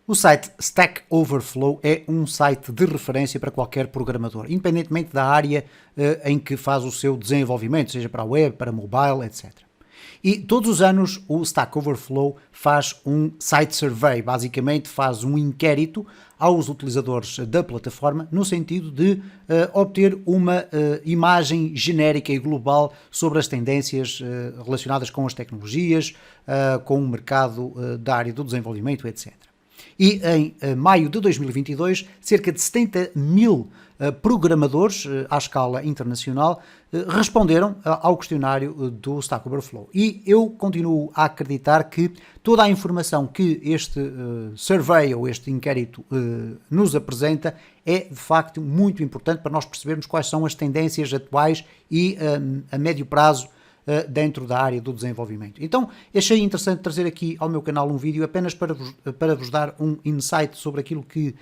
O site Stack Overflow é um site de referência para qualquer programador, independentemente da área em que faz o seu desenvolvimento, seja para a web, para mobile, etc. E todos os anos o Stack Overflow faz um site survey, basicamente faz um inquérito aos utilizadores da plataforma no sentido de obter uma imagem genérica e global sobre as tendências relacionadas com as tecnologias, com o mercado da área do desenvolvimento, etc. E em maio de 2022, cerca de 70 mil programadores à escala internacional responderam ao questionário do Stack Overflow. E eu continuo a acreditar que toda a informação que este survey ou este inquérito nos apresenta é de facto muito importante para nós percebermos quais são as tendências atuais e a médio prazo dentro da área do desenvolvimento. Então, achei interessante trazer aqui ao meu canal um vídeo apenas para vos dar um insight sobre aquilo que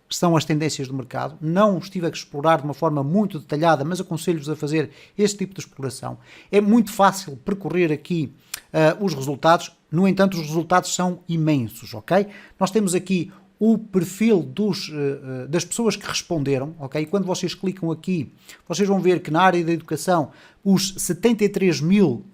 são as tendências do mercado. Não estive a explorar de uma forma muito detalhada, mas aconselho-vos a fazer este tipo de exploração. É muito fácil percorrer aqui os resultados, no entanto, os resultados são imensos, ok? Nós temos aqui o perfil das pessoas que responderam, ok? Quando vocês clicam aqui, vocês vão ver que na área da educação os 73 mil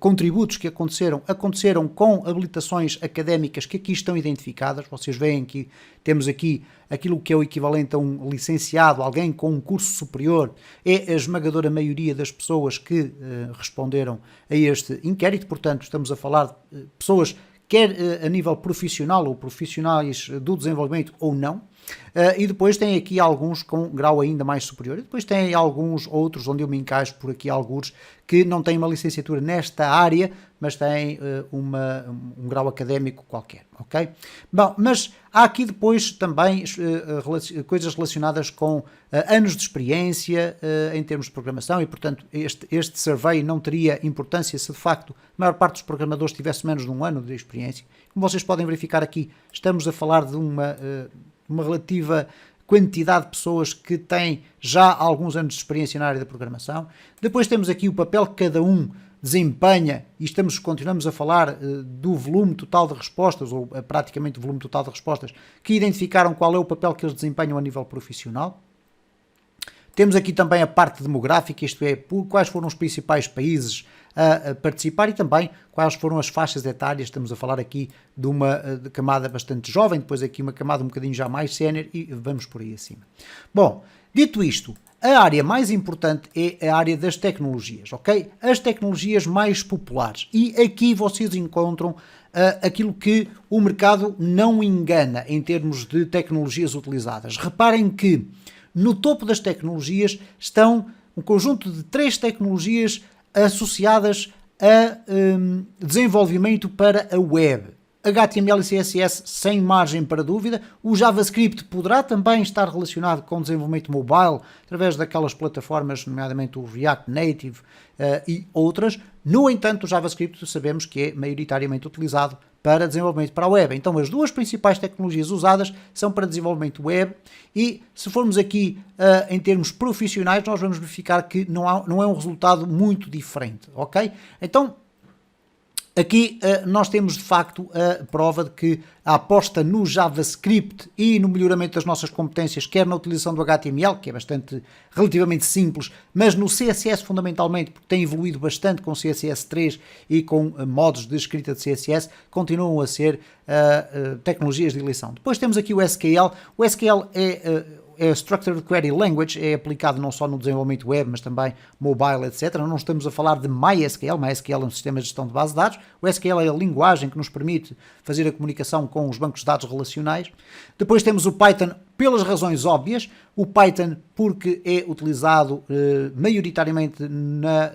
contributos que aconteceram com habilitações académicas que aqui estão identificadas. Vocês veem que temos aqui aquilo que é o equivalente a um licenciado, alguém com um curso superior, é a esmagadora maioria das pessoas que responderam a este inquérito. Portanto, estamos a falar de pessoas quer a nível profissional ou profissionais do desenvolvimento ou não, e depois tem aqui alguns com grau ainda mais superior, e depois tem alguns outros onde eu me encaixo por aqui, alguns que não têm uma licenciatura nesta área, mas têm um grau académico qualquer, ok? Bom, mas há aqui depois também coisas relacionadas com anos de experiência em termos de programação e, portanto, este survey não teria importância se de facto a maior parte dos programadores tivesse menos de um ano de experiência. Como vocês podem verificar aqui, estamos a falar de uma relativa quantidade de pessoas que têm já alguns anos de experiência na área da programação. Depois temos aqui o papel que cada um desempenha e continuamos a falar do volume total de respostas, ou praticamente o volume total de respostas, que identificaram qual é o papel que eles desempenham a nível profissional. Temos aqui também a parte demográfica, isto é, quais foram os principais países a participar e também quais foram as faixas etárias. Estamos a falar aqui de uma camada bastante jovem, depois aqui uma camada um bocadinho já mais sénior e vamos por aí acima. Bom, dito isto, a área mais importante é a área das tecnologias, ok? As tecnologias mais populares. E aqui vocês encontram aquilo que o mercado não engana em termos de tecnologias utilizadas. Reparem que no topo das tecnologias estão um conjunto de 3 tecnologias associadas a desenvolvimento para a web. HTML e CSS sem margem para dúvida. O JavaScript poderá também estar relacionado com desenvolvimento mobile através daquelas plataformas, nomeadamente o React Native e outras. No entanto, o JavaScript sabemos que é maioritariamente utilizado para desenvolvimento para a web. Então, as duas principais tecnologias usadas são para desenvolvimento web e, se formos aqui em termos profissionais, nós vamos verificar que não é um resultado muito diferente, ok? Então, aqui nós temos de facto a prova de que a aposta no JavaScript e no melhoramento das nossas competências, quer na utilização do HTML, que é bastante relativamente simples, mas no CSS fundamentalmente, porque tem evoluído bastante com CSS3 e com modos de escrita de CSS, continuam a ser tecnologias de eleição. Depois temos aqui o SQL. O SQL é Structured Query Language, é aplicado não só no desenvolvimento web, mas também mobile, etc. Não estamos a falar de MySQL. MySQL é um sistema de gestão de base de dados. O SQL é a linguagem que nos permite fazer a comunicação com os bancos de dados relacionais. Depois temos o Python, pelas razões óbvias. O Python porque é utilizado maioritariamente na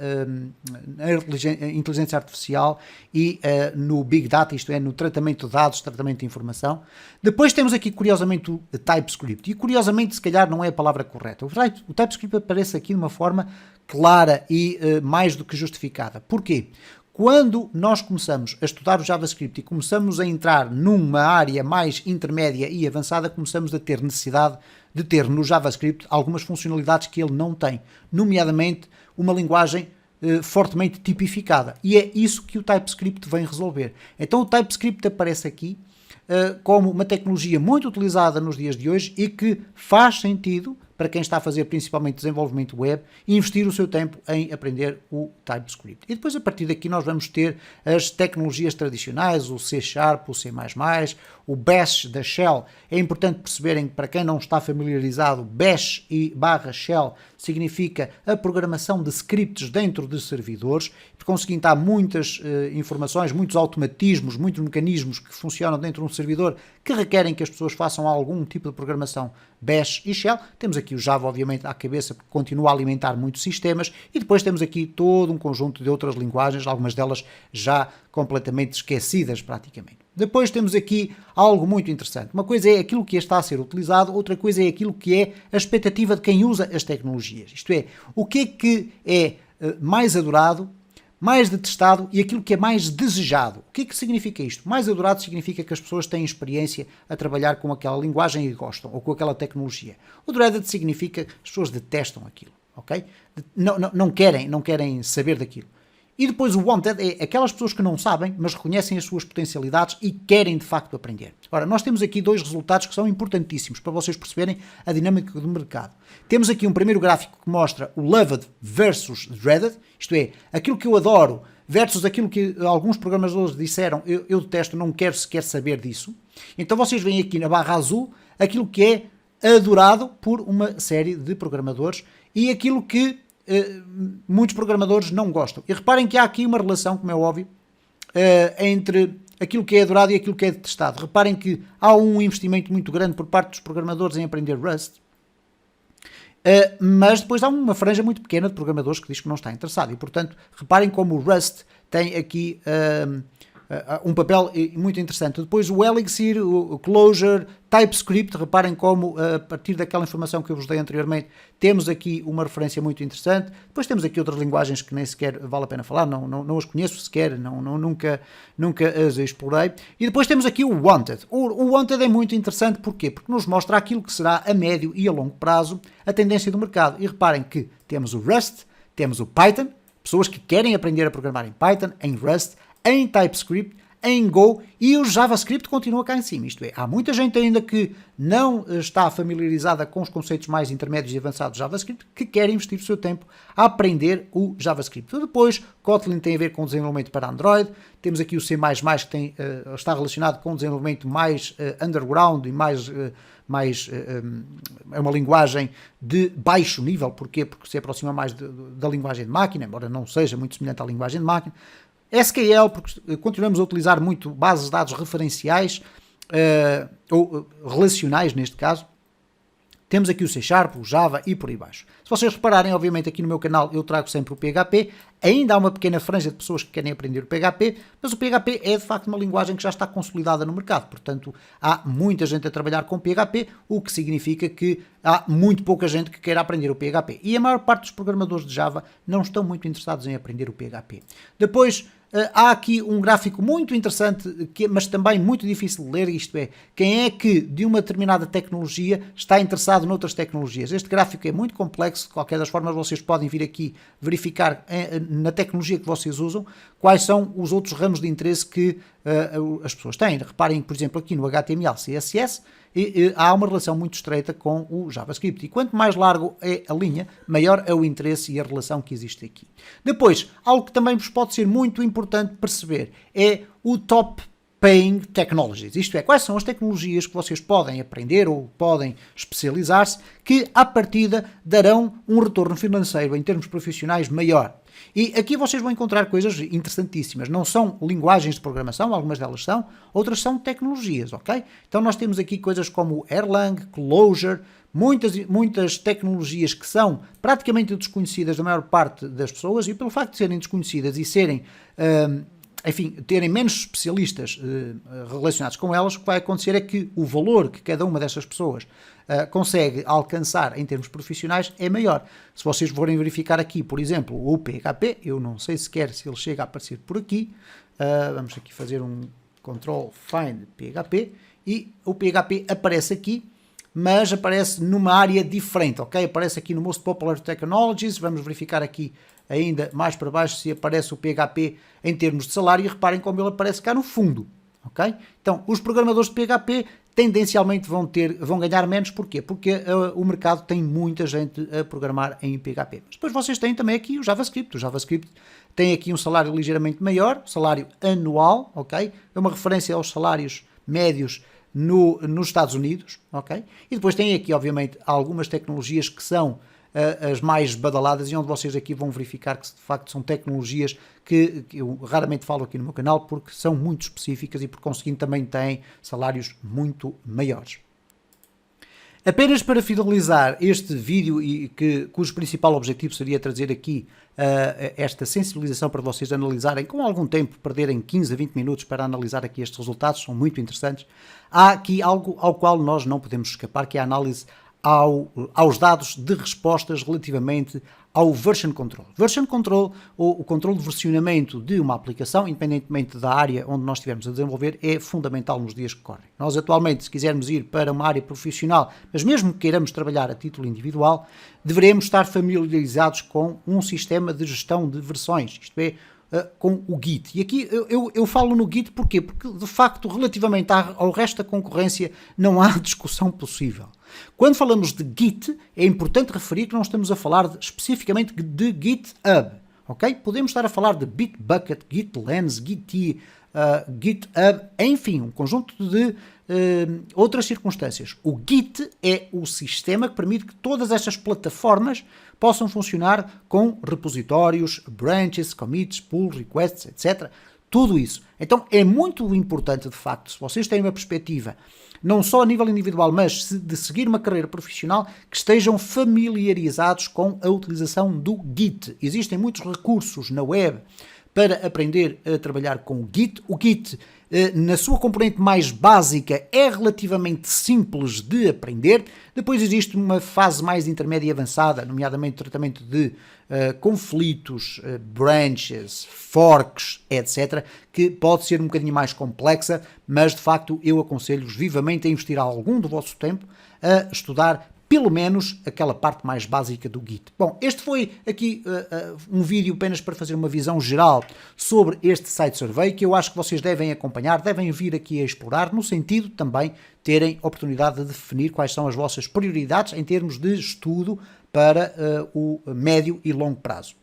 inteligência artificial e no Big Data, isto é, no tratamento de dados, tratamento de informação. Depois temos aqui, curiosamente, o TypeScript. E, curiosamente, se calhar não é a palavra correta. O TypeScript aparece aqui de uma forma clara e mais do que justificada. Porquê? Quando nós começamos a estudar o JavaScript e começamos a entrar numa área mais intermédia e avançada, começamos a ter necessidade de ter no JavaScript algumas funcionalidades que ele não tem, nomeadamente uma linguagem fortemente tipificada. E é isso que o TypeScript vem resolver. Então o TypeScript aparece aqui como uma tecnologia muito utilizada nos dias de hoje e que faz sentido para quem está a fazer principalmente desenvolvimento web, investir o seu tempo em aprender o TypeScript. E depois, a partir daqui, nós vamos ter as tecnologias tradicionais, o C#, o C++, o Bash da Shell. É importante perceberem que, para quem não está familiarizado, Bash e /Shell significa a programação de scripts dentro de servidores, conseguindo dar muitas informações, muitos automatismos, muitos mecanismos que funcionam dentro de um servidor que requerem que as pessoas façam algum tipo de programação Bash e Shell. Temos aqui o Java, obviamente, à cabeça, porque continua a alimentar muitos sistemas, e depois temos aqui todo um conjunto de outras linguagens, algumas delas já completamente esquecidas praticamente. Depois temos aqui algo muito interessante. Uma coisa é aquilo que está a ser utilizado, outra coisa é aquilo que é a expectativa de quem usa as tecnologias. Isto é, o que é mais adorado, mais detestado e aquilo que é mais desejado. O que é que significa isto? Mais adorado significa que as pessoas têm experiência a trabalhar com aquela linguagem e gostam, ou com aquela tecnologia. O dreaded significa que as pessoas detestam aquilo, ok? Não querem saber daquilo. E depois o wanted é aquelas pessoas que não sabem, mas reconhecem as suas potencialidades e querem de facto aprender. Ora, nós temos aqui dois resultados que são importantíssimos para vocês perceberem a dinâmica do mercado. Temos aqui um primeiro gráfico que mostra o loved versus dreaded, isto é, aquilo que eu adoro versus aquilo que alguns programadores disseram, eu detesto, não quero sequer saber disso. Então vocês veem aqui na barra azul aquilo que é adorado por uma série de programadores e aquilo que muitos programadores não gostam. E reparem que há aqui uma relação, como é óbvio, entre aquilo que é adorado e aquilo que é detestado. Reparem que há um investimento muito grande por parte dos programadores em aprender Rust, mas depois há uma franja muito pequena de programadores que diz que não está interessado. E, portanto, reparem como o Rust tem aqui um papel muito interessante. Depois o Elixir, o Clojure, TypeScript, reparem como a partir daquela informação que eu vos dei anteriormente, temos aqui uma referência muito interessante. Depois temos aqui outras linguagens que nem sequer vale a pena falar, não as conheço sequer, nunca as explorei. E depois temos aqui o Wanted. O Wanted é muito interessante, porquê? Porque nos mostra aquilo que será a médio e a longo prazo a tendência do mercado. E reparem que temos o Rust, temos o Python, pessoas que querem aprender a programar em Python, em Rust, em TypeScript, em Go, e o JavaScript continua cá em cima. Isto é, há muita gente ainda que não está familiarizada com os conceitos mais intermédios e avançados de JavaScript que quer investir o seu tempo a aprender o JavaScript. Depois, Kotlin tem a ver com desenvolvimento para Android, temos aqui o C++ que está relacionado com desenvolvimento mais underground e é uma linguagem de baixo nível. Porquê? Porque se aproxima mais da linguagem de máquina, embora não seja muito semelhante à linguagem de máquina. SQL, porque continuamos a utilizar muito bases de dados referenciais, ou relacionais neste caso. Temos aqui o C#, o Java e por aí baixo. Se vocês repararem, obviamente aqui no meu canal eu trago sempre o PHP, ainda há uma pequena franja de pessoas que querem aprender o PHP, mas o PHP é de facto uma linguagem que já está consolidada no mercado, portanto há muita gente a trabalhar com PHP, o que significa que há muito pouca gente que queira aprender o PHP. E a maior parte dos programadores de Java não estão muito interessados em aprender o PHP. Depois, há aqui um gráfico muito interessante, mas também muito difícil de ler, isto é, quem é que de uma determinada tecnologia está interessado noutras tecnologias. Este gráfico é muito complexo, de qualquer das formas vocês podem vir aqui verificar na tecnologia que vocês usam quais são os outros ramos de interesse que as pessoas têm. Reparem, por exemplo, aqui no HTML, CSS, há uma relação muito estreita com o JavaScript. E quanto mais largo é a linha, maior é o interesse e a relação que existe aqui. Depois, algo que também vos pode ser muito importante perceber é o top paying technologies. Isto é, quais são as tecnologias que vocês podem aprender ou podem especializar-se que, à partida, darão um retorno financeiro em termos profissionais maior. E aqui vocês vão encontrar coisas interessantíssimas. Não são linguagens de programação, algumas delas são, outras são tecnologias, ok? Então nós temos aqui coisas como Erlang, Clojure, muitas tecnologias que são praticamente desconhecidas da maior parte das pessoas, e pelo facto de serem desconhecidas e serem, terem menos especialistas relacionados com elas, o que vai acontecer é que o valor que cada uma destas pessoas consegue alcançar em termos profissionais é maior. Se vocês forem verificar aqui, por exemplo, o PHP, eu não sei sequer se ele chega a aparecer por aqui, vamos aqui fazer um Ctrl Find PHP, e o PHP aparece aqui, mas aparece numa área diferente, ok? Aparece aqui no Most Popular Technologies, vamos verificar aqui ainda mais para baixo se aparece o PHP em termos de salário, e reparem como ele aparece cá no fundo, ok? Então, os programadores de PHP tendencialmente vão ganhar menos, porquê? Porque o mercado tem muita gente a programar em PHP. Mas depois vocês têm também aqui o JavaScript tem aqui um salário ligeiramente maior, salário anual, ok? É uma referência aos salários médios nos Estados Unidos, ok? E depois tem aqui, obviamente, algumas tecnologias que são as mais badaladas e onde vocês aqui vão verificar que de facto são tecnologias que eu raramente falo aqui no meu canal porque são muito específicas e por conseguinte também têm salários muito maiores. Apenas para finalizar este vídeo e cujo principal objetivo seria trazer aqui esta sensibilização para vocês analisarem com algum tempo, perderem 15 a 20 minutos para analisar aqui estes resultados, são muito interessantes. Há aqui algo ao qual nós não podemos escapar, que é a análise aos dados de respostas relativamente ao version control. Version control, ou o controle de versionamento de uma aplicação, independentemente da área onde nós estivermos a desenvolver, é fundamental nos dias que correm. Nós atualmente, se quisermos ir para uma área profissional, mas mesmo que queiramos trabalhar a título individual, deveremos estar familiarizados com um sistema de gestão de versões, isto é, com o Git. E aqui eu falo no Git porquê? Porque, de facto, relativamente ao resto da concorrência, não há discussão possível. Quando falamos de Git, é importante referir que não estamos a falar especificamente de GitHub, ok? Podemos estar a falar de Bitbucket, GitLens, GitHub, enfim, um conjunto de outras circunstâncias. O Git é o sistema que permite que todas estas plataformas possam funcionar com repositórios, branches, commits, pull, requests, etc. Tudo isso. Então é muito importante, de facto, se vocês têm uma perspectiva, não só a nível individual, mas de seguir uma carreira profissional, que estejam familiarizados com a utilização do Git. Existem muitos recursos na web para aprender a trabalhar com o Git. O Git, na sua componente mais básica, é relativamente simples de aprender. Depois existe uma fase mais intermédia e avançada, nomeadamente tratamento de conflitos, branches, forks, etc., que pode ser um bocadinho mais complexa, mas de facto eu aconselho-vos vivamente a investir algum do vosso tempo a estudar pelo menos aquela parte mais básica do Git. Bom, este foi aqui um vídeo apenas para fazer uma visão geral sobre este site survey, que eu acho que vocês devem acompanhar, devem vir aqui a explorar, no sentido de também terem oportunidade de definir quais são as vossas prioridades em termos de estudo para o médio e longo prazo.